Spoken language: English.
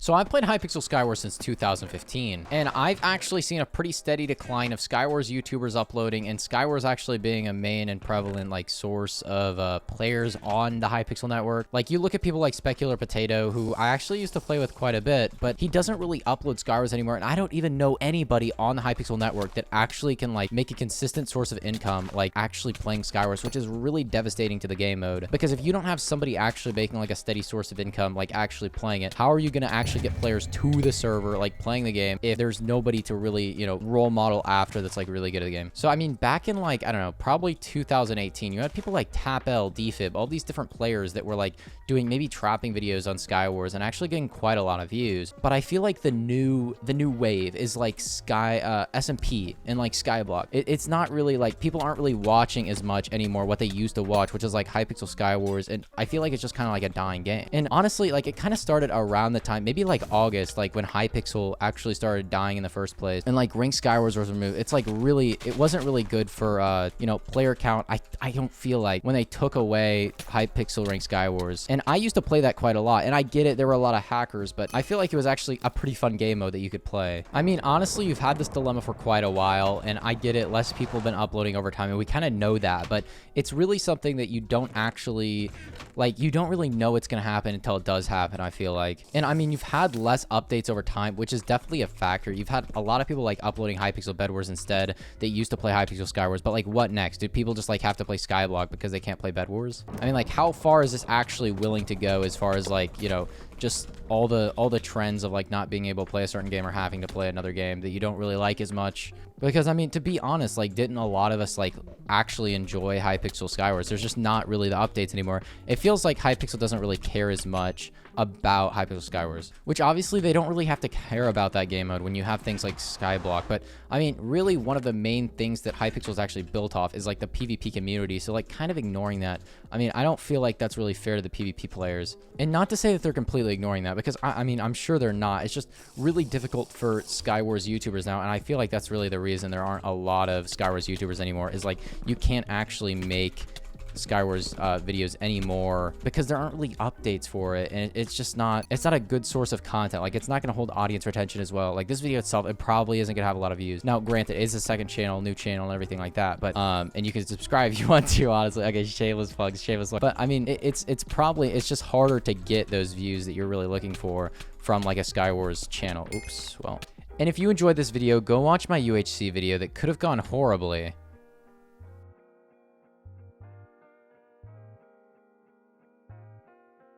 So I've played Hypixel Skywars since 2015, and I've actually seen a pretty steady decline of Skywars YouTubers uploading, and Skywars actually being a main and prevalent like source of players on the Hypixel network. Like, you look at people like Specular Potato, who I actually used to play with quite a bit, but he doesn't really upload Skywars anymore, and I don't even know anybody on the Hypixel network that actually can like make a consistent source of income like actually playing Skywars, which is really devastating to the game mode. Because if you don't have somebody actually making like a steady source of income, like actually playing it, how are you going to actually get players to the server like playing the game if there's nobody to really, you know, role model after that's like really good at the game? So I mean, back in like, I don't know, probably 2018, you had people like TapL, Defib, all these different players that were like doing maybe trapping videos on Skywars and actually getting quite a lot of views. But I feel like the new wave is like SMP and like Skyblock. It's not really like, people aren't really watching as much anymore what they used to watch, which is like Hypixel Skywars, and I feel like it's just kind of like a dying game. And honestly, like, it kind of started around the time, maybe like August, like when Hypixel actually started dying in the first place, and like Ranked Skywars was removed. It's like really, it wasn't really good for you know, player count. I don't feel like when they took away Hypixel Ranked Skywars, and I used to play that quite a lot, and I get it, there were a lot of hackers, but I feel like it was actually a pretty fun game mode that you could play. I mean, honestly, you've had this dilemma for quite a while, and I get it, less people have been uploading over time, and we kind of know that, but it's really something that you don't actually, like, you don't really know it's going to happen until it does happen, I feel like. And I mean, you've had less updates over time, which is definitely a factor. You've had a lot of people like uploading Hypixel Bed Wars instead that used to play Hypixel Skywars, but like, what next? Do people just like have to play Skyblock because they can't play Bed Wars? I mean, like, how far is this actually willing to go as far as like, you know, just all the trends of like not being able to play a certain game or having to play another game that you don't really like as much? Because I mean, to be honest, like, didn't a lot of us like actually enjoy Hypixel Skywars? There's just not really the updates anymore. It feels like Hypixel doesn't really care as much about Hypixel Skywars, which obviously they don't really have to care about that game mode when you have things like Skyblock. But I mean, really, one of the main things that Hypixel is actually built off is like the PvP community. So like, kind of ignoring that, I mean, I don't feel like that's really fair to the PvP players. And not to say that they're completely ignoring that, because I mean, I'm sure they're not. It's just really difficult for Skywars YouTubers now, and I feel like that's really the reason there aren't a lot of Skywars YouTubers anymore, is like, you can't actually make Skywars videos anymore because there aren't really updates for it, and it's just not, it's not a good source of content. Like, it's not going to hold audience retention as well. Like, this video itself, it probably isn't going to have a lot of views. Now granted, it's a second channel, new channel, and everything like that, but and you can subscribe if you want to, honestly. Okay, shameless plugs, but I mean, it's probably, it's just harder to get those views that you're really looking for from like a Skywars channel. Oops, well. And if you enjoyed this video, go watch my UHC video that could have gone horribly.